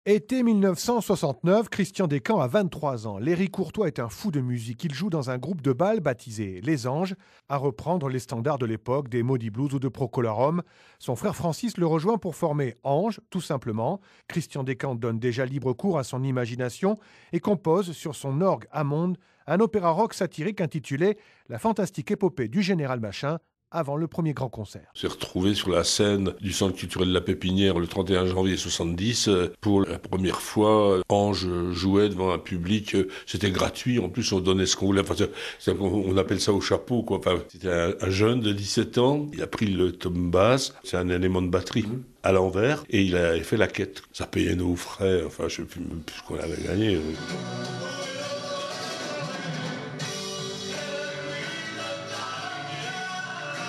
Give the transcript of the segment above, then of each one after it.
Été 1969, Christian Descamps a 23 ans. Léry Courtois est un fou de musique. Il joue dans un groupe de bal baptisé Les Anges, à reprendre les standards de l'époque des Moody Blues ou de Procolarum. Son frère Francis le rejoint pour former Ange, tout simplement. Christian Descamps donne déjà libre cours à son imagination et compose sur son orgue Hammond un opéra rock satirique intitulé La fantastique épopée du général Machin, avant le premier grand concert. On s'est retrouvé sur la scène du Centre culturel de la Pépinière le 31 janvier 70. Pour la première fois, Ange jouait devant un public. C'était gratuit. En plus, on donnait ce qu'on voulait. Enfin, on appelle ça au chapeau, quoi. Enfin, c'était un jeune de 17 ans. Il a pris le tom bass. C'est un élément de batterie à l'envers. Et il a fait la quête. Ça payait nos frais. Enfin, je ne sais plus ce qu'on avait gagné.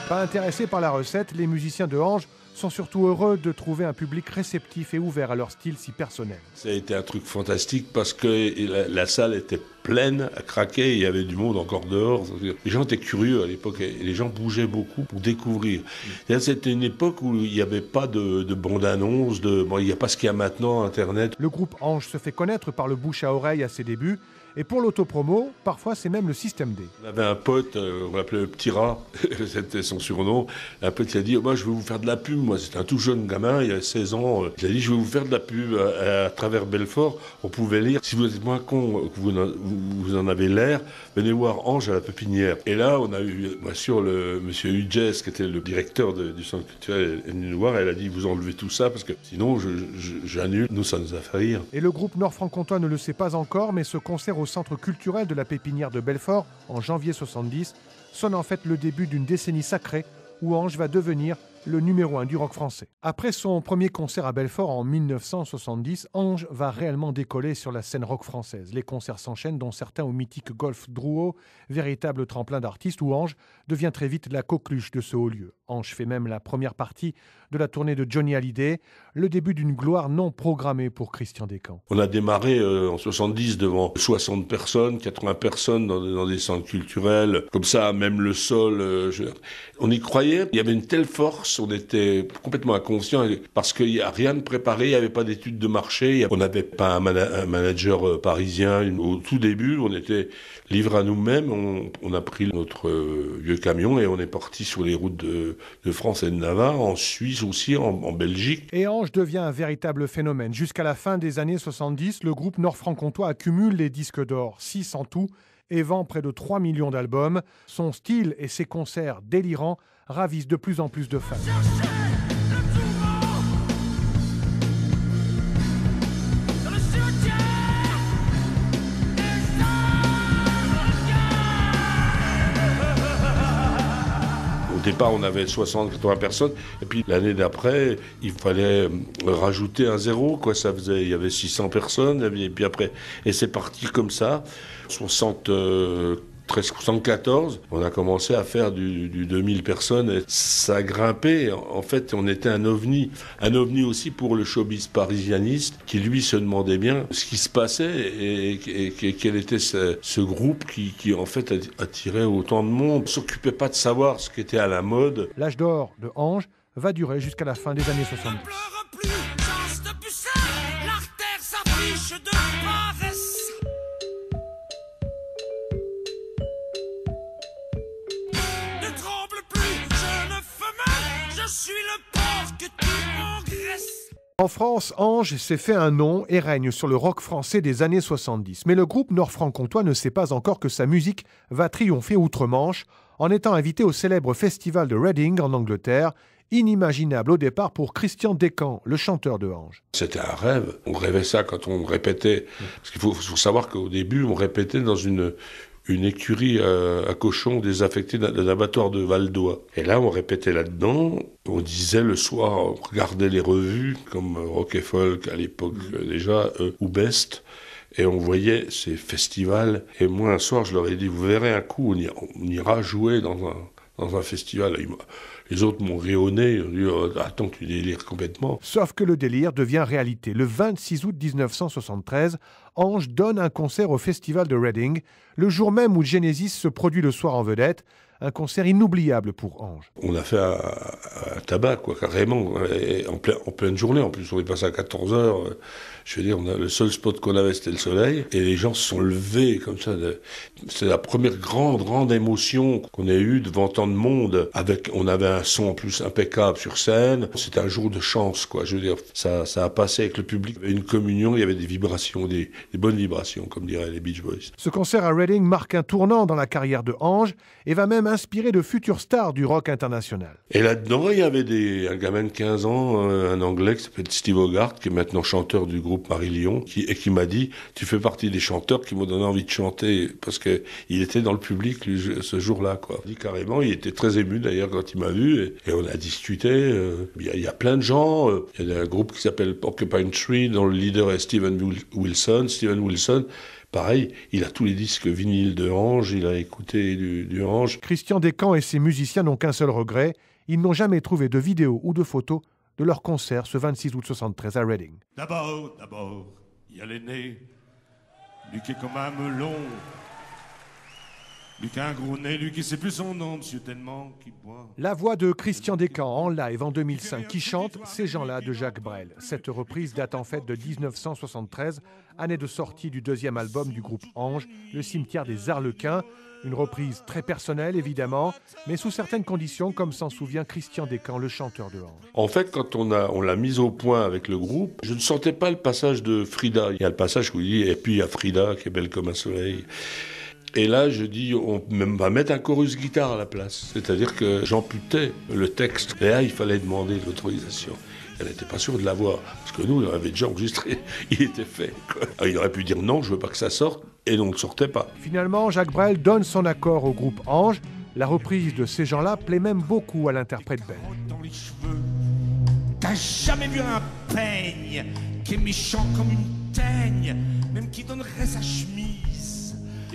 Pas intéressés par la recette, les musiciens de Ange sont surtout heureux de trouver un public réceptif et ouvert à leur style si personnel. Ça a été un truc fantastique parce que la salle était pleine, à craquer, il y avait du monde encore dehors. Les gens étaient curieux à l'époque et les gens bougeaient beaucoup pour découvrir. C'était une époque où il n'y avait pas de bande-annonce, il n'y a pas ce qu'il y a maintenant, Internet. Le groupe Ange se fait connaître par le bouche à oreille à ses débuts. Et pour l'autopromo, parfois c'est même le système D. On avait un pote, on l'appelait le petit rat, c'était son surnom. Un pote qui a dit, moi je veux vous faire de la pub. Moi c'était un tout jeune gamin, il y a 16 ans. Il a dit, je vais vous faire de la pub à travers Belfort. On pouvait lire, si vous êtes moins con que vous en avez l'air, venez voir Ange à la Pépinière. Et là on a eu, bien sûr, le monsieur Hughes, qui était le directeur du centre culturel, est venu nous voir. Elle a dit, vous enlevez tout ça parce que sinon j'annule. Nous ça nous a fait rire. Et le groupe nord-franc-comtois ne le sait pas encore, mais ce concert au centre culturel de la Pépinière de Belfort en janvier 70 sonne en fait le début d'une décennie sacrée où Ange va devenir le numéro 1 du rock français. Après son premier concert à Belfort en 1970, Ange va réellement décoller sur la scène rock française. Les concerts s'enchaînent, dont certains au mythique Golf Drouot, véritable tremplin d'artistes où Ange devient très vite la coqueluche de ce haut lieu. Ange fait même la première partie de la tournée de Johnny Hallyday, le début d'une gloire non programmée pour Christian Descamps. On a démarré en 70 devant 60 personnes, 80 personnes dans des centres culturels, comme ça, même le sol. On y croyait, il y avait une telle force, on était complètement inconscients parce qu'il n'y a rien de préparé, il n'y avait pas d'études de marché, on n'avait pas un manager parisien. Au tout début, on était livrés à nous-mêmes, on a pris notre vieux camion et on est parti sur les routes de France et de Navarre, en Suisse aussi, en Belgique. Et Ange devient un véritable phénomène. Jusqu'à la fin des années 70, le groupe nord-franc-comtois accumule les disques d'or, 6 en tout, et vend près de 3 millions d'albums. Son style et ses concerts délirants ravissent de plus en plus de fans. Au départ, on avait 60-80 personnes, et puis l'année d'après, il fallait rajouter un zéro, quoi. Ça faisait, il y avait 600 personnes, et puis après, et c'est parti comme ça. 73-74, on a commencé à faire du 2000 personnes, et ça a grimpé. En fait, on était un ovni aussi pour le showbiz parisianiste, qui lui se demandait bien ce qui se passait et quel était ce groupe qui en fait attirait autant de monde. On ne s'occupait pas de savoir ce qui était à la mode. L'âge d'or de Ange va durer jusqu'à la fin des années 70. En France, Ange s'est fait un nom et règne sur le rock français des années 70. Mais le groupe nord-franc-comtois ne sait pas encore que sa musique va triompher outre-Manche en étant invité au célèbre festival de Reading en Angleterre, inimaginable au départ pour Christian Descamps, le chanteur de Ange. C'était un rêve. On rêvait ça quand on répétait. Parce qu'il faut savoir qu'au début, on répétait dans une écurie à cochons désaffectée d'un abattoir de Val d'Oie. Et là, on répétait là-dedans. On disait le soir, on regardait les revues, comme Rock et Folk à l'époque déjà, ou Best, et on voyait ces festivals. Et moi, un soir, je leur ai dit, vous verrez un coup, on ira jouer dans un festival. Les autres m'ont ri au nez, ils ont dit « Attends, tu délires complètement ». Sauf que le délire devient réalité. Le 26 août 1973, Ange donne un concert au festival de Reading, le jour même où Genesis se produit le soir en vedette, un concert inoubliable pour Ange. On a fait un tabac, quoi, carrément, en pleine journée. En plus, on est passé à 14h. Je veux dire, le seul spot qu'on avait, c'était le soleil. Et les gens se sont levés comme ça. C'est la première grande émotion qu'on ait eue devant tant de monde. On avait un son en plus impeccable sur scène. C'était un jour de chance, quoi. Je veux dire, ça a passé avec le public. Il y avait une communion, il y avait des vibrations, des bonnes vibrations, comme diraient les Beach Boys. Ce concert à Reading marque un tournant dans la carrière de Ange et va même inspirer de futures stars du rock international. Et là-dedans, il y avait un gamin de 15 ans, un Anglais qui s'appelle Steve Hogarth, qui est maintenant chanteur du groupe Marie-Lyon, qui m'a dit « Tu fais partie des chanteurs qui m'ont donné envie de chanter », parce qu'il était dans le public ce jour-là, quoi. Il dit carrément, il était très ému d'ailleurs quand il m'a vu, et on a discuté. Il y a plein de gens, il y a un groupe qui s'appelle Porcupine Tree, dont le leader est Steven Wilson. Steven Wilson, pareil, il a tous les disques vinyles de Ange, il a écouté du Ange. Christian Descamps et ses musiciens n'ont qu'un seul regret, ils n'ont jamais trouvé de vidéo ou de photos de leur concert ce 26 août 73 à Reading. D'abord, il y a l'aîné, lui qui est comme un melon, lui qui a un gros nez, lui qui sait plus son nom, monsieur tellement qu'il boit. La voix de Christian Descamps en live en 2005 qui chante Ces gens-là de Jacques Brel. Cette reprise date en fait de 1973, année de sortie du deuxième album du groupe Ange, Le cimetière des Arlequins. Une reprise très personnelle, évidemment, mais sous certaines conditions, comme s'en souvient Christian Descamps, le chanteur de Ange. En fait, quand on l'a mise au point avec le groupe, je ne sentais pas le passage de Frida. Il y a le passage où il dit « Et puis il y a Frida qui est belle comme un soleil ». Et là, je dis, on va mettre un chorus guitare à la place. C'est-à-dire que j'amputais le texte. Et là, il fallait demander l'autorisation. Elle n'était pas sûre de l'avoir. Parce que nous, on avait déjà enregistré. Il était fait, quoi. Alors, il aurait pu dire non, je veux pas que ça sorte. Et on ne sortait pas. Finalement, Jacques Brel donne son accord au groupe Ange. La reprise de Ces gens-là plaît même beaucoup à l'interprète belge. Dans les cheveux, t'as jamais vu un peigne qui est méchant comme une teigne, même qui donnerait sa chemise.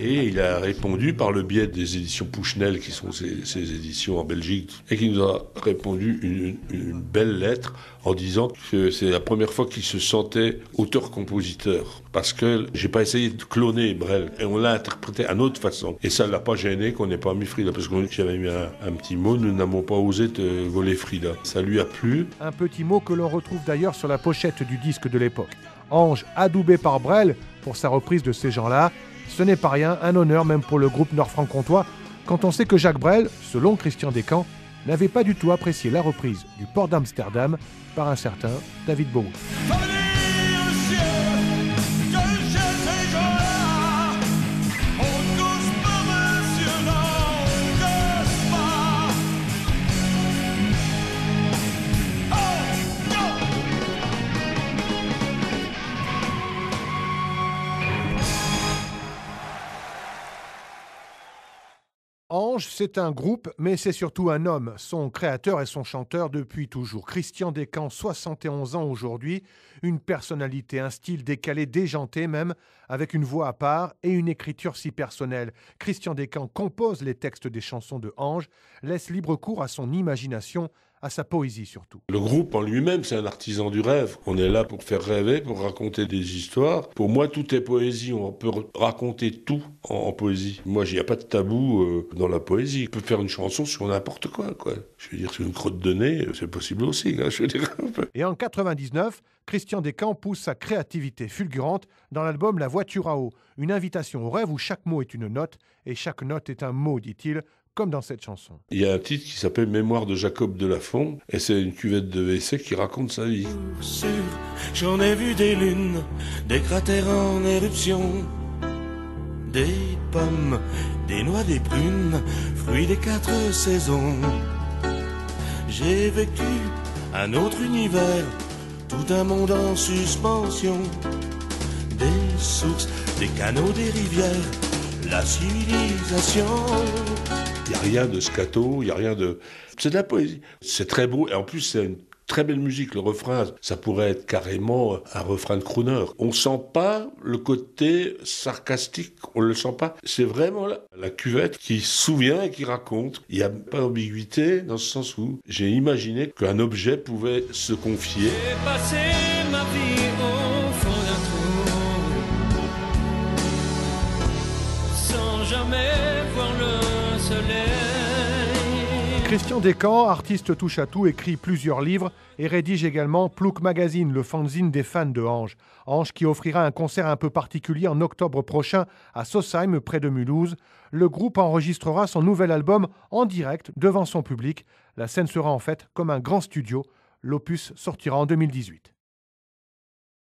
Et il a répondu par le biais des éditions Pouchnel, qui sont ces éditions en Belgique, et qui nous a répondu une belle lettre en disant que c'est la première fois qu'il se sentait auteur-compositeur. Parce que j'ai pas essayé de cloner Brel, et on l'a interprété à notre façon. Et ça ne l'a pas gêné qu'on n'ait pas mis Frida, parce que j'avais mis un petit mot, nous n'avons pas osé te voler Frida. Ça lui a plu. Un petit mot que l'on retrouve d'ailleurs sur la pochette du disque de l'époque. Ange adoubé par Brel pour sa reprise de Ces gens-là. Ce n'est pas rien, un honneur même pour le groupe nord-franc-comtois, quand on sait que Jacques Brel, selon Christian Descamps, n'avait pas du tout apprécié la reprise du Port d'Amsterdam par un certain David Bowie. Ange, c'est un groupe, mais c'est surtout un homme. Son créateur et son chanteur depuis toujours. Christian Descamps, 71 ans aujourd'hui, une personnalité, un style décalé, déjanté même, avec une voix à part et une écriture si personnelle. Christian Descamps compose les textes des chansons de Ange, laisse libre cours à son imagination, à sa poésie surtout. Le groupe en lui-même, c'est un artisan du rêve. On est là pour faire rêver, pour raconter des histoires. Pour moi, tout est poésie. On peut raconter tout en poésie. Moi, il n'y a pas de tabou dans la poésie. On peut faire une chanson sur n'importe quoi, quoi. Je veux dire, sur une crotte de nez, c'est possible aussi. Hein, je veux dire. Et en 99, Christian Descamps pousse sa créativité fulgurante dans l'album La Voiture à eau. Une invitation au rêve où chaque mot est une note et chaque note est un mot, dit-il, comme dans cette chanson. Il y a un titre qui s'appelle Mémoire de Jacob de Lafont, et c'est une cuvette de WC qui raconte sa vie. Sûr, j'en ai vu des lunes, des cratères en éruption, des pommes, des noix, des prunes, fruits des 4 saisons. J'ai vécu un autre univers, tout un monde en suspension, des sources, des canaux, des rivières, la civilisation. Il n'y a rien de scato, il n'y a rien de... C'est de la poésie. C'est très beau, et en plus c'est une très belle musique. Le refrain, ça pourrait être carrément un refrain de crooner. On ne sent pas le côté sarcastique, on ne le sent pas. C'est vraiment la cuvette qui se souvient et qui raconte. Il n'y a pas d'ambiguïté dans ce sens où j'ai imaginé qu'un objet pouvait se confier. J'ai passé ma vie au fond d'un trou, sans jamais voir le soleil. Christian Descamps, artiste touche-à-tout, écrit plusieurs livres et rédige également Plouc Magazine, le fanzine des fans de Ange. Ange qui offrira un concert un peu particulier en octobre prochain à Sausheim, près de Mulhouse. Le groupe enregistrera son nouvel album en direct devant son public. La scène sera en fait comme un grand studio. L'opus sortira en 2018.